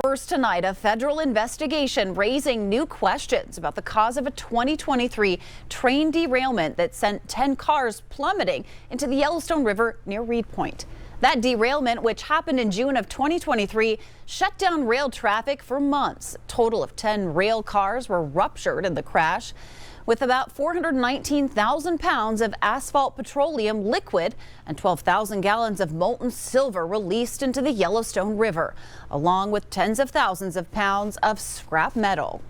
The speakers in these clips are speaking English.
First tonight, a federal investigation raising new questions about the cause of a 2023 train derailment that sent 10 cars plummeting into the Yellowstone River near Reed Point. That derailment, which happened in June of 2023, shut down rail traffic for months. A total of 10 rail cars were ruptured in the crash, with about 419,000 pounds of asphalt petroleum liquid and 12,000 gallons of molten silver released into the Yellowstone River, along with tens of thousands of pounds of scrap metal.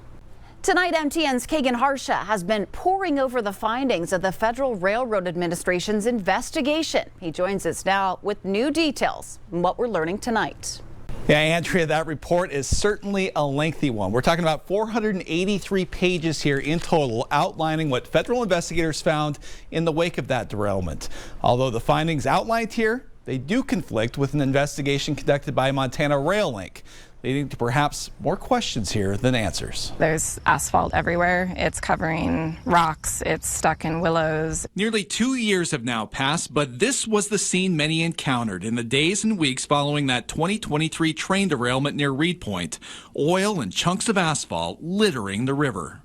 Tonight, MTN's Kagan Harsha has been poring over the findings of the Federal Railroad Administration's investigation. He joins us now with new details on what we're learning tonight. Yeah, Andrea, that report is certainly a lengthy one. We're talking about 483 pages here in total, outlining what federal investigators found in the wake of that derailment. Although the findings outlined here, they do conflict with an investigation conducted by Montana Rail Link, leading to perhaps more questions here than answers. There's asphalt everywhere. It's covering rocks. It's stuck in willows. Nearly 2 years have now passed, but this was the scene many encountered in the days and weeks following that 2023 train derailment near Reed Point. Oil and chunks of asphalt littering the river.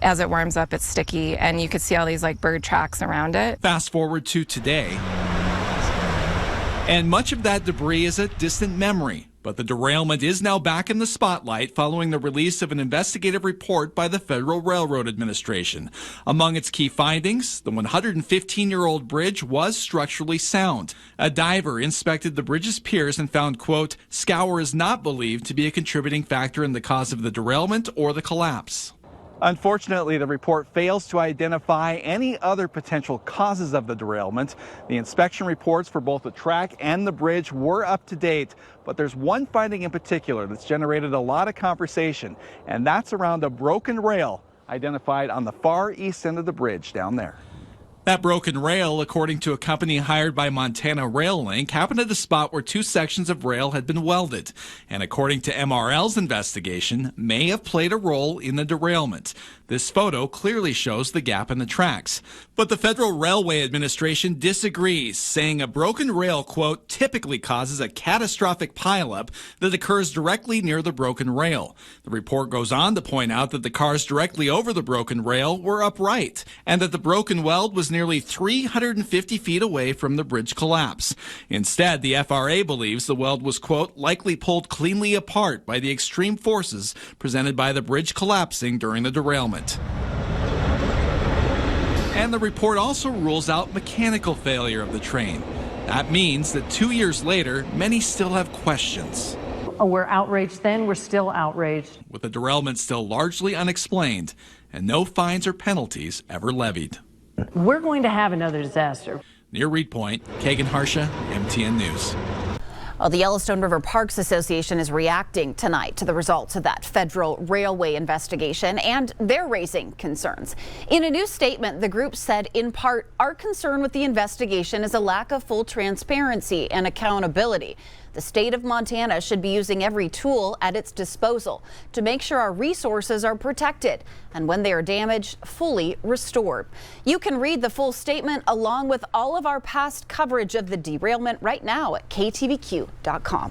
As it warms up, it's sticky, and you could see all these bird tracks around it. Fast forward to today, and much of that debris is a distant memory. But the derailment is now back in the spotlight following the release of an investigative report by the Federal Railroad Administration. Among its key findings, the 115-year-old bridge was structurally sound. A diver inspected the bridge's piers and found, quote, scour is not believed to be a contributing factor in the cause of the derailment or the collapse. Unfortunately, the report fails to identify any other potential causes of the derailment. The inspection reports for both the track and the bridge were up to date, but there's one finding in particular that's generated a lot of conversation, and that's around a broken rail identified on the far east end of the bridge down there. That broken rail, according to a company hired by Montana Rail Link, happened at the spot where two sections of rail had been welded, and according to MRL's investigation, may have played a role in the derailment. This photo clearly shows the gap in the tracks. But the Federal Railway Administration disagrees, saying a broken rail, quote, typically causes a catastrophic pileup that occurs directly near the broken rail. The report goes on to point out that the cars directly over the broken rail were upright, and that the broken weld was nearly 350 feet away from the bridge collapse. Instead, the FRA believes the weld was, quote, likely pulled cleanly apart by the extreme forces presented by the bridge collapsing during the derailment. And the report also rules out mechanical failure of the train. That means that 2 years later, many still have questions. We're outraged then, we're still outraged. With the derailment still largely unexplained and no fines or penalties ever levied. We're going to have another disaster. Near Reed Point, Kagan Harsha, MTN News. Well, the Yellowstone River Parks Association is reacting tonight to the results of that federal railway investigation, and they're raising concerns. In a new statement, the group said, in part, our concern with the investigation is a lack of full transparency and accountability. The state of Montana should be using every tool at its disposal to make sure our resources are protected and, when they are damaged, fully restored. You can read the full statement along with all of our past coverage of the derailment right now at ktvq.com.